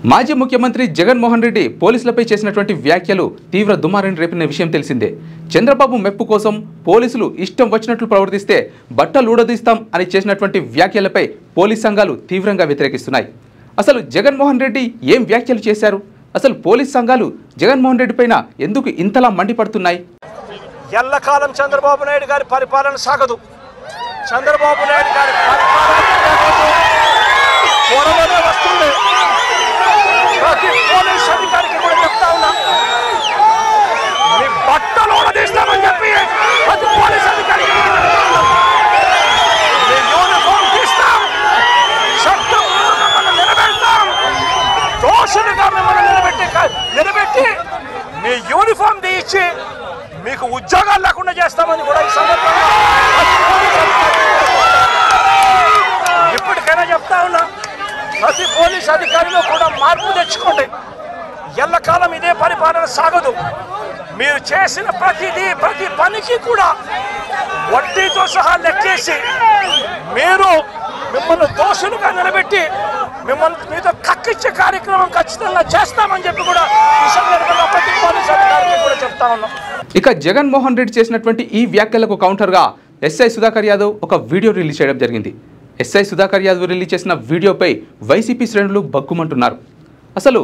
మాజీ ముఖ్యమంత్రి జగన్మోహన్ రెడ్డి పోలీసులపై చేసినటువంటి వ్యాఖ్యలు తీవ్ర దుమారాన్ని రేపిన విషయం తెలిసిందే. చంద్రబాబు మెప్పు కోసం పోలీసులు ఇష్టం వచ్చినట్లు ప్రవర్తిస్తే బట్టలు ఊడదీస్తాం అని చేసినటువంటి వ్యాఖ్యలపై పోలీస్ సంఘాలు తీవ్రంగా వ్యతిరేకిస్తున్నాయి. అసలు జగన్మోహన్ రెడ్డి ఏం వ్యాఖ్యలు చేశారు? అసలు పోలీస్ సంఘాలు జగన్మోహన్ రెడ్డి పైన ఎందుకు ఇంతలా మండిపడుతున్నాయి? ఎల్లకాలం చంద్రబాబు నాయుడు గారి పరిపాలన సాగదు. చంద్రబాబు నాయుడు గారి పరిపాలన వస్తుంది. ప్రతి పోలీస్ అధికారికి కూడా చెప్తా ఉన్నా, మీ బట్టలు ఊడదీస్తామని చెప్పి ప్రతి పోలీస్ అధికారికి మీ యూనిఫామ్ తీస్తాం, చట్టం నిలబెడతాం, దోషులుగా మిమ్మల్ని నిలబెట్టి మీ యూనిఫామ్ తీయించి మీకు ఉద్యోగాలు లేకుండా చేస్తామని కూడా ఈ సందర్భంగా ఇప్పటికైనా చెప్తా ఉన్నా, ప్రతి పోలీస్ అధికారిలో కూడా మార్పు తెచ్చుకోండి. ఎల్లకాలం ఇదే పరిపాలన సాగదు. మీరు చేసిన ప్రతి పనికి కూడా వడ్డీతో సహా లెక్కేసి మిమ్మల్ని దోషులుగా నిలబెట్టి మీతో కక్కిచ్చే కార్యక్రమం ఖచ్చితంగా చేస్తామని చెప్పి కూడా ఈ సందర్భంగా ప్రతి పోలీస్ అధికారికి కూడా చెప్తా ఉన్నాం. ఇక జగన్మోహన్ రెడ్డి చేసినటువంటి ఈ వ్యాఖ్యలకు కౌంటర్గా ఎస్ఐ సుధాకర్ యాదవ్ ఒక వీడియో రిలీజ్ చేయడం జరిగింది. ఎస్ఐ సుధాకర్ యాదవ్ రిలీజ్ చేసిన వీడియోపై వైసీపీ శ్రేణులు బగ్గుమంటున్నారు. అసలు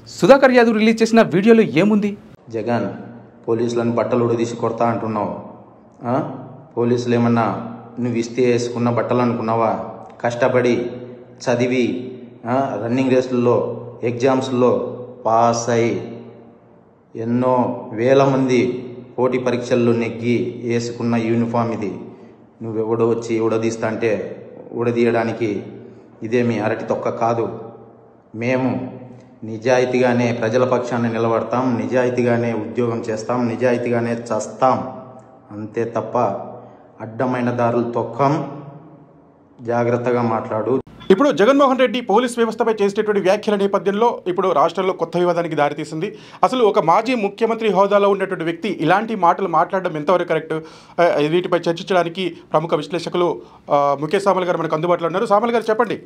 సుధాకర్ యాదవ్ రిలీజ్ చేసిన వీడియోలో ఏముంది? జగన్, పోలీసులను బట్టలు ఉడదీసి కొడతా అంటున్నావు. పోలీసులు ఏమన్నా నువ్వు ఇస్తే వేసుకున్న బట్టలు అనుకున్నావా? కష్టపడి చదివి రన్నింగ్ రేసుల్లో ఎగ్జామ్స్లో పాస్ అయి ఎన్నో వేల మంది పోటీ పరీక్షల్లో నెగ్గి వేసుకున్న యూనిఫామ్ ఇది. నువ్వెవడో వచ్చి ఉడదీస్తా అంటే ఉడదీయడానికి ఇదేమి అరటి తొక్క కాదు. మేము నిజాయితీగానే ప్రజల పక్షాన్ని నిలబడతాం, నిజాయితీగానే ఉద్యోగం చేస్తాం, నిజాయితీగానే చస్తాం, అంతే తప్ప అడ్డమైన దారులు తొక్కం. జాగ్రత్తగా మాట్లాడు. ఇప్పుడు జగన్మోహన్ రెడ్డి పోలీస్ వ్యవస్థపై చేసేటటువంటి వ్యాఖ్యల నేపథ్యంలో ఇప్పుడు రాష్ట్రంలో కొత్త వివాదానికి దారితీసింది. అసలు ఒక మాజీ ముఖ్యమంత్రి హోదాలో ఉన్నటువంటి వ్యక్తి ఇలాంటి మాటలు మాట్లాడడం ఎంతవరకు కరెక్ట్? వీటిపై చర్చించడానికి ప్రముఖ విశ్లేషకులు ముఖేష్ సామల్ గారు మనకు అందుబాటులో ఉన్నారు. సామల్ గారు చెప్పండి.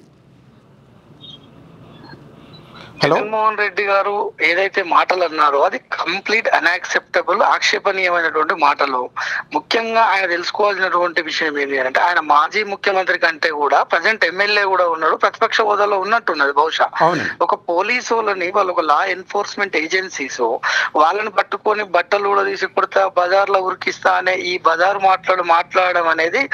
జగన్మోహన్ రెడ్డి గారు ఏదైతే మాటలు అన్నారో అది కంప్లీట్ అన్యాక్సెప్టబుల్, ఆక్షేపణీయమైనటువంటి మాటలు. ముఖ్యంగా ఆయన తెలుసుకోవాల్సినటువంటి విషయం ఏంటి అంటే, ఆయన మాజీ ముఖ్యమంత్రి కంటే కూడా ప్రజెంట్ ఎమ్మెల్యే కూడా ఉన్నాడు, ప్రతిపక్ష హోదాలో ఉన్నట్టున్నది. బహుశా ఒక పోలీసు వాళ్ళని, వాళ్ళు ఒక లా ఎన్ఫోర్స్మెంట్ ఏజెన్సీస్, వాళ్ళని పట్టుకొని బట్టలు కూడా తీసి కొడతా, బజార్లో ఉరికిస్తా అనే ఈ బజార్ మాట్లాడడం అనేది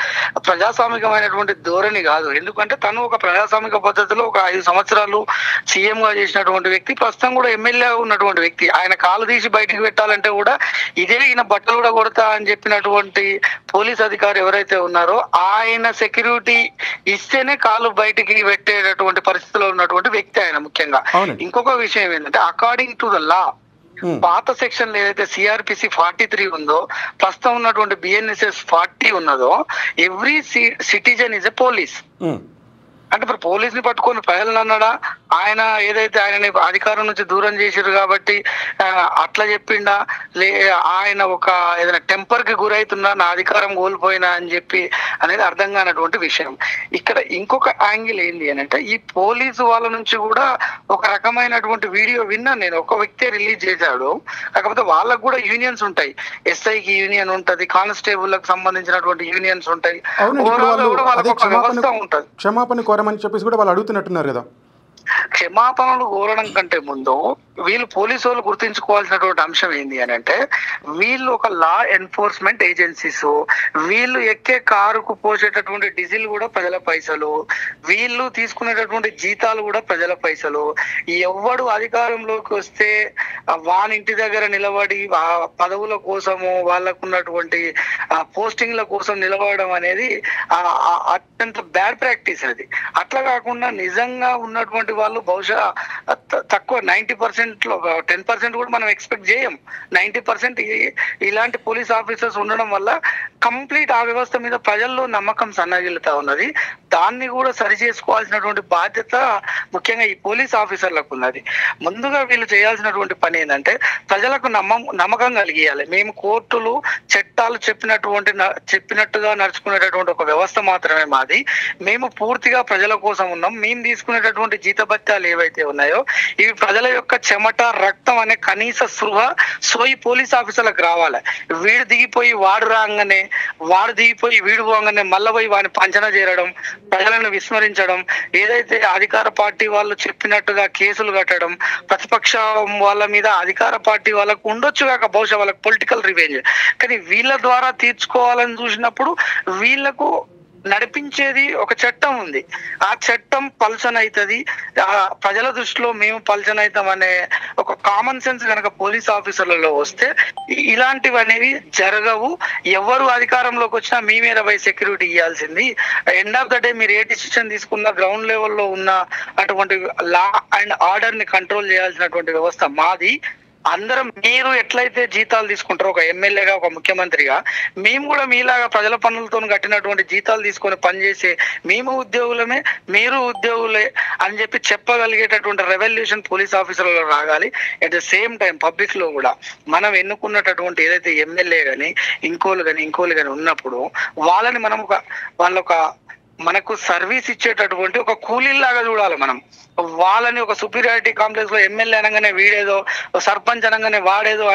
ప్రజాస్వామికమైనటువంటి ధోరణి కాదు. ఎందుకంటే తను ఒక ప్రజాస్వామిక పద్ధతిలో ఒక 5 సంవత్సరాలు సీఎం గా చేసినటువంటి వ్యక్తి, ప్రస్తుతం కూడా ఎమ్మెల్యే ఉన్నటువంటి వ్యక్తి. ఆయన కాలు తీసి బయటికి పెట్టాలంటే కూడా ఇదే ఈయన బట్టలు కూడా కొడతా అని చెప్పినటువంటి పోలీస్ అధికారి ఎవరైతే ఉన్నారో ఆయన సెక్యూరిటీ ఇస్తేనే కాలు బయటికి పెట్టేటటువంటి పరిస్థితిలో ఉన్నటువంటి వ్యక్తి ఆయన. ముఖ్యంగా ఇంకొక విషయం ఏంటంటే, అకార్డింగ్ టు ద లా, పాత సెక్షన్ ఏదైతే సిఆర్పిసి 43 ఉందో, ప్రస్తుతం ఉన్నటువంటి బిఎన్ఎస్ఎస్ 40 ఉన్నదో, every citizen is a police. అంటే ఇప్పుడు పోలీస్ ని పట్టుకొని ప్రజలను అన్నాడా? ఆయన ఏదైతే ఆయనని అధికారం నుంచి దూరం చేశారు కాబట్టి అట్లా చెప్పిండా? ఆయన ఒక ఏదైనా టెంపర్ కి గురైతున్నా, నా అధికారం కోల్పోయినా అని చెప్పి అనేది అర్థం కానటువంటి విషయం. ఇక్కడ ఇంకొక యాంగిల్ ఏంటి అని అంటే, ఈ పోలీసు వాళ్ళ నుంచి కూడా ఒక రకమైనటువంటి వీడియో విన్నాను నేను. ఒక వ్యక్తి రిలీజ్ చేశాడు, కాకపోతే వాళ్ళకు కూడా యూనియన్స్ ఉంటాయి. ఎస్ఐకి యూనియన్ ఉంటది, కానిస్టేబుల్ లకు సంబంధించినటువంటి యూనియన్స్ ఉంటాయి, వాళ్ళకు ఒక వ్యవస్థ ఉంటది. క్షమాపణ కోరమని చెప్పేసి కూడా వాళ్ళు అడుగుతున్నట్టున్నారు కదా. క్షమాపణలు కోరడం కంటే ముందు వీళ్ళు పోలీసు వాళ్ళు గుర్తించుకోవాల్సినటువంటి అంశం ఏంటి అని అంటే, వీళ్ళు ఒక లా ఎన్ఫోర్స్మెంట్ ఏజెన్సీస్, వీళ్ళు ఎక్కే కారుకు పోసేటటువంటి డీజిల్ కూడా ప్రజల పైసలు, వీళ్ళు తీసుకునేటటువంటి జీతాలు కూడా ప్రజల పైసలు. ఎవడు అధికారంలోకి వస్తే వాని ఇంటి దగ్గర నిలబడి ఆ పదవుల కోసము, వాళ్ళకున్నటువంటి పోస్టింగ్ల కోసం నిలబడడం అనేది అత్యంత బ్యాడ్ ప్రాక్టీస్ అది. అట్లా కాకుండా నిజంగా ఉన్నటువంటి వాళ్ళు బహుశా తక్కువ 90% లో 10% కూడా మనం ఎక్స్పెక్ట్ చేయం. 90% ఇలాంటి పోలీస్ ఆఫీసర్స్ ఉండడం వల్ల కంప్లీట్ ఆ వ్యవస్థ మీద ప్రజల్లో నమ్మకం సన్నగిలుతా ఉన్నది. దాన్ని కూడా సరి చేసుకోవాల్సినటువంటి బాధ్యత ముఖ్యంగా ఈ పోలీస్ ఆఫీసర్లకు ఉన్నది. ముందుగా వీళ్ళు చేయాల్సినటువంటి పని ఏంటంటే ప్రజలకు నమ్మకం కలిగియాలి. మేము కోర్టులు చట్టాలు చెప్పినట్టుగా నడుచుకునేటటువంటి ఒక వ్యవస్థ మాత్రమే మాది. మేము పూర్తిగా ప్రజల కోసం ఉన్నాం. మేము తీసుకునేటటువంటి జీతభత్యాలు ఏవైతే ఉన్నాయో ఇవి ప్రజల యొక్క చెమట రక్తం అనే కనీస స్పృహ సోయి పోలీస్ ఆఫీసర్లకు రావాలి. వీడు దిగిపోయి వాడు రాగానే, వాడు దిగిపోయి వీడు పోగానే మళ్ళీ పోయి వాడిని పంచన చేరడం, ప్రజలను విస్మరించడం, ఏదైతే అధికార పార్టీ వాళ్ళు చెప్పినట్టుగా కేసులు కట్టడం, ప్రతిపక్షం వాళ్ళ మీద అధికార పార్టీ వాళ్ళకు ఉండొచ్చు కాక బహుశా వాళ్ళకి పొలిటికల్ రివెంజ్, కానీ వీళ్ళ ద్వారా తీర్చుకోవాలని చూసినప్పుడు వీళ్ళకు నడిపించేది ఒక చట్టం ఉంది. ఆ చట్టం పల్సన్ అవుతుంది. ప్రజల దృష్టిలో మేము పల్సన్ అవుతాం అనే ఒక కామన్ సెన్స్ కనుక పోలీస్ ఆఫీసర్లలో వస్తే ఇలాంటివి అనేవి జరగవు. ఎవరు అధికారంలోకి వచ్చినా మీ మీద పోయి సెక్యూరిటీ ఇవ్వాల్సింది. ఎండ్ ఆఫ్ ద డే మీరు ఏ డిసిషన్ తీసుకున్నా గ్రౌండ్ లెవెల్లో ఉన్న అటువంటి లా అండ్ ఆర్డర్ ని కంట్రోల్ చేయాల్సినటువంటి వ్యవస్థ మాది. అందరం మీరు ఎట్లయితే జీతాలు తీసుకుంటారో ఒక ఎమ్మెల్యేగా, ఒక ముఖ్యమంత్రిగా, మేము కూడా మీలాగా ప్రజల పనులతో కట్టినటువంటి జీతాలు తీసుకొని పనిచేసే మేము ఉద్యోగులమే, మీరు ఉద్యోగులే అని చెప్పి చెప్పగలిగేటటువంటి రెవల్యూషన్ పోలీస్ ఆఫీసర్లలో రాగాలి. At the same time public లో కూడా మనం ఎన్నుకున్నటువంటి ఏదైతే ఎమ్మెల్యే కానీ ఇంకోళ్ళు కానీ ఉన్నప్పుడు వాళ్ళని మనం మనకు సర్వీస్ ఇచ్చేటటువంటి ఒక కూలీలాగా చూడాలి. మనం వాళ్ళని ఒక సుపీరియారిటీ కాంప్లెక్స్ లో ఎమ్మెల్యే అనగానే వీడేదో, సర్పంచ్ అనగానే వాడేదో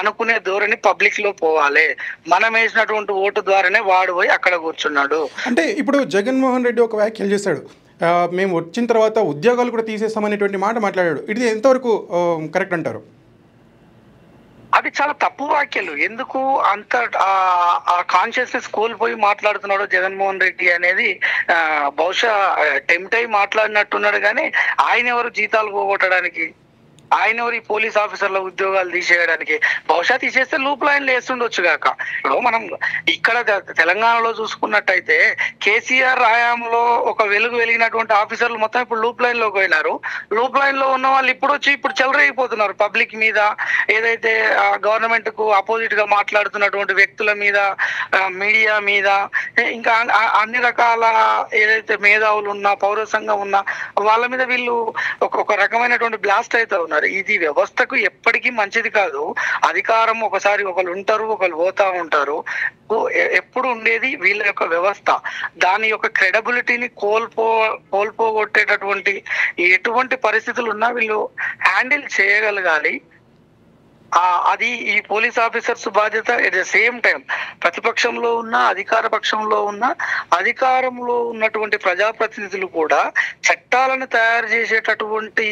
అనుకునే ధోరణి పబ్లిక్ లో పోవాలి. మనం వేసినటువంటి ఓటు ద్వారానే వాడు పోయి అక్కడ కూర్చున్నాడు. అంటే ఇప్పుడు జగన్మోహన్ రెడ్డి ఒక వ్యాఖ్యలు చేశాడు, మేము వచ్చిన తర్వాత ఉద్యోగాలు కూడా తీసేస్తామనేటువంటి మాట మాట్లాడాడు. ఇది ఎంతవరకు కరెక్ట్ అంటారు? అది చాలా తప్పు వ్యాఖ్యలు. ఎందుకు అంత కాన్షియస్నెస్ కోల్పోయి మాట్లాడుతున్నాడు జగన్మోహన్ రెడ్డి అనేది బహుశా టెంప్ట్ అయి మాట్లాడినట్టున్నాడు. కానీ ఆయన ఎవరు జీతాలు పోగొట్టడానికి? ఆయన ఎవరు ఈ పోలీస్ ఆఫీసర్ల ఉద్యోగాలు తీసేయడానికి? బహుశా తీసేస్తే లూప్ లైన్లు వేస్తుండొచ్చు కాక. ఇప్పుడు మనం ఇక్కడ తెలంగాణలో చూసుకున్నట్టయితే కేసీఆర్ హయాంలో ఒక వెలిగినటువంటి ఆఫీసర్లు మొత్తం ఇప్పుడు లూప్ లైన్ లోకి పోయినారు. లూప్ లైన్ లో ఉన్న వాళ్ళు ఇప్పుడు చెలరేగిపోతున్నారు పబ్లిక్ మీద, ఏదైతే గవర్నమెంట్ కు అపోజిట్ గా మాట్లాడుతున్నటువంటి వ్యక్తుల మీద, మీడియా మీద, ఇంకా అన్ని రకాల ఏదైతే మేధావులు ఉన్నా, పౌర సంఘం ఉన్నా వాళ్ళ మీద వీళ్ళు ఒక రకమైనటువంటి బ్లాస్ట్ అయితే ఉన్నారు. ఇది వ్యవస్థకు ఎప్పటికీ మంచిది కాదు. అధికారం ఒకసారి ఒకరు ఉంటారు, ఒకరు పోతా ఉంటారు. ఎప్పుడు ఉండేది వీళ్ళ యొక్క వ్యవస్థ. దాని యొక్క క్రెడిబిలిటీని కోల్పోగొట్టేటటువంటి ఎటువంటి పరిస్థితులు ఉన్నా వీళ్ళు హ్యాండిల్ చేయగలగాలి. అది ఈ పోలీస్ ఆఫీసర్స్ బాధ్యత. ఎట్ ద సేమ్ టైం ప్రతిపక్షంలో ఉన్న, అధికార పక్షంలో ఉన్న, అధికారంలో ఉన్నటువంటి ప్రజాప్రతినిధులు కూడా చట్టాలను తయారు చేసేటటువంటి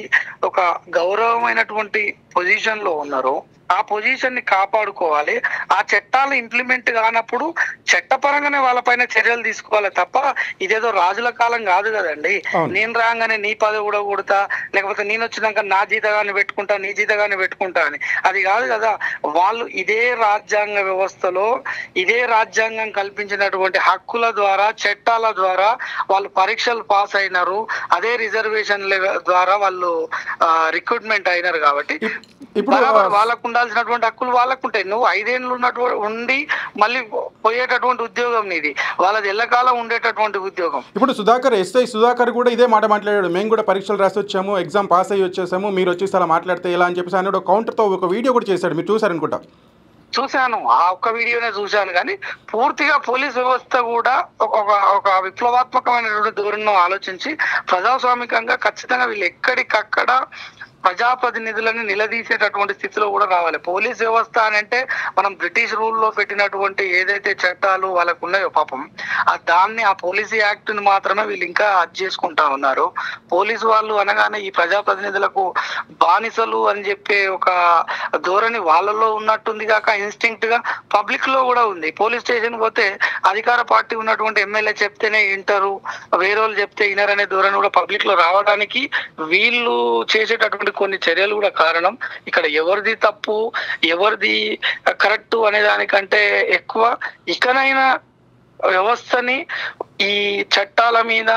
ఒక గౌరవమైనటువంటి పొజిషన్ లో ఉన్నారు. ఆ పొజిషన్ ని కాపాడుకోవాలి. ఆ చట్టాలు ఇంప్లిమెంట్ కానప్పుడు చట్టపరంగానే వాళ్ళపైన చర్యలు తీసుకోవాలి తప్ప ఇదేదో రాజుల కాలం కాదు కదండి. నేను రాగానే నీ పదవి కూడా కొడతా, లేకపోతే నేను వచ్చినాక నా జీతగాన్ని పెట్టుకుంటా, నీ జీతగాన్ని పెట్టుకుంటా అని అది కాదు కదా. వాళ్ళు ఇదే రాజ్యాంగ వ్యవస్థలో, ఇదే రాజ్యాంగం కల్పించినటువంటి హక్కుల ద్వారా, చట్టాల ద్వారా వాళ్ళు పరీక్షలు పాస్ అయినారు. అదే రిజర్వేషన్ల ద్వారా వాళ్ళు రిక్రూట్మెంట్ అయినారు. కాబట్టి ఇప్పుడు వాళ్ళకు ఉండాల్సినటువంటి హక్కులు వాళ్ళకు ఉంటాయి. నువ్వు 5 ఏళ్ళు ఉండి మళ్ళీ పోయేటటువంటి ఉద్యోగం నీది, వాళ్ళది ఎల్లకాలం ఉండేటటువంటి ఉద్యోగం. ఇప్పుడు ఎస్ఐ సుధాకర్ కూడా ఇదే మాట మాట్లాడాడు. మేము కూడా పరీక్షలు రాసి వచ్చాము, ఎగ్జామ్ పాస్ అయ్యి వచ్చేసాము, మీరు వచ్చేసి అలా మాట్లాడితే ఎలా అని చెప్పేసి ఆయన కౌంటర్తో ఒక వీడియో కూడా చేశాడు. మీరు చూసారనుకుంటా? చూశాను, ఆ ఒక్క వీడియోనే చూశాను. కానీ పూర్తిగా పోలీస్ వ్యవస్థ కూడా ఒక విప్లవాత్మకమైనటువంటి ధోరణిలో ఆలోచించి ప్రజాస్వామికంగా ఖచ్చితంగా వీళ్ళు ఎక్కడికక్కడ ప్రజాప్రతినిధులను నిలదీసేటటువంటి స్థితిలో కూడా రావాలి. పోలీస్ వ్యవస్థ అని అంటే మనం బ్రిటిష్ రూల్లో పెట్టినటువంటి ఏదైతే చట్టాలు వాళ్ళకు ఉన్నాయో పాపం, దాన్ని ఆ పోలీస్ యాక్ట్ ని మాత్రమే వీళ్ళు ఇంకా అది చేసుకుంటా ఉన్నారు. పోలీసు వాళ్ళు అనగానే ఈ ప్రజాప్రతినిధులకు బానిసలు అని చెప్పే ఒక ధోరణి వాళ్ళలో ఉన్నట్టుంది కాక ఇన్స్టింక్ట్ గా పబ్లిక్ లో కూడా ఉంది. పోలీస్ స్టేషన్ పోతే అధికార పార్టీ ఉన్నటువంటి ఎమ్మెల్యే చెప్తేనే వింటారు, వేరే వాళ్ళు చెప్తే వినరనే ధోరణి కూడా పబ్లిక్ లో రావడానికి వీళ్ళు చేసేటటువంటి కొన్ని చర్యలు కూడా కారణం. ఇక్కడ ఎవరిది తప్పు ఎవరిది కరెక్ట్ అనే దానికంటే ఎక్కువ ఇకనైనా వ్యవస్థని ఈ చట్టాల మీద,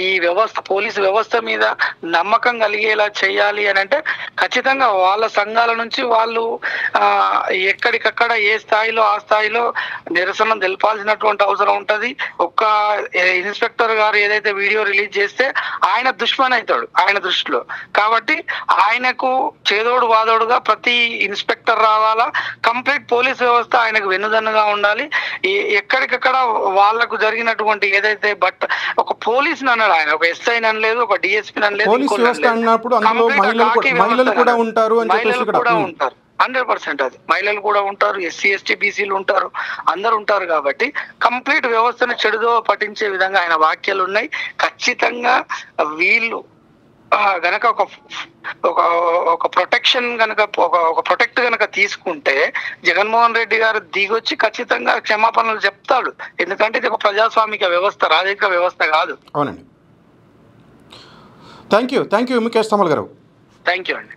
ఈ వ్యవస్థ, పోలీసు వ్యవస్థ మీద నమ్మకం కలిగేలా చేయాలి అని అంటే ఖచ్చితంగా వాళ్ళ సంఘాల నుంచి వాళ్ళు ఎక్కడికక్కడ ఏ స్థాయిలో ఆ స్థాయిలో నిరసన తెలపాల్సినటువంటి అవసరం ఉంటది. ఒక్క ఇన్స్పెక్టర్ గారు ఏదైతే వీడియో రిలీజ్ చేస్తే ఆయన దుష్మన్ అవుతాడు ఆయన దృష్టిలో. కాబట్టి ఆయనకు చేదోడు వాదోడుగా ప్రతి ఇన్స్పెక్టర్ రావాలా, కంప్లీట్ పోలీస్ వ్యవస్థ ఆయనకు వెన్నుదన్నుగా ఉండాలి. ఎక్కడికక్కడ వాళ్లకు జరిగినటువంటి ఏదైతే ఒక పోలీస్ అన్నాడు ఆయన, ఒక ఎస్ఐ అనలేదు, ఒక డిఎస్పీ అనలేదు, పోలీస్ వ్యవస్థ అన్నప్పుడు అందులో మహిళలు కూడా ఉంటారు అని చెప్పేసి కూడా ఉంటారు. 100% అది మహిళలు కూడా ఉంటారు, ఎస్సీ ఎస్టీ బీసీలు ఉంటారు, అందరు ఉంటారు. కాబట్టి కంప్లీట్ వ్యవస్థను చెడుదో పట్టించే విధంగా ఆయన వ్యాఖ్యలు ఉన్నాయి. ఖచ్చితంగా వీళ్ళు గనక ఒక ప్రొటెక్షన్ గనక ఒక ప్రొటెక్ట్ గనక తీసుకుంటే జగన్మోహన్ రెడ్డి గారు దిగొచ్చి ఖచ్చితంగా క్షమాపణలు చెప్తాడు. ఎందుకంటే ఇది ఒక ప్రజాస్వామిక వ్యవస్థ, రాజకీయ వ్యవస్థ కాదు. అవునండి. థ్యాంక్ యూ ముఖేష్ తమల్ గారు. థ్యాంక్ యూ అండి.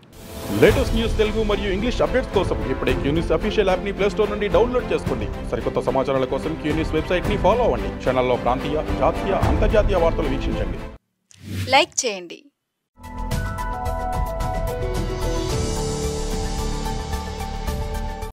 లేటెస్ట్ న్యూస్ తెలుగు మరియు ఇంగ్లీష్ అప్డేట్స్ కోసం ఇప్పుడే క్యూన్యూస్ అఫీషియల్ యాప్ని ప్లే స్టోర్ నుండి డౌన్లోడ్ చేసుకోండి. సరికొత్త సమాచారాల కోసం క్యూన్యూస్ వెబ్సైట్ని ఫాలో అవ్వండి. ఛానల్లో ప్రాంతీయ, జాతీయ, అంతర్జాతీయ వార్తలు వీక్షించండి. లైక్ చేయండి,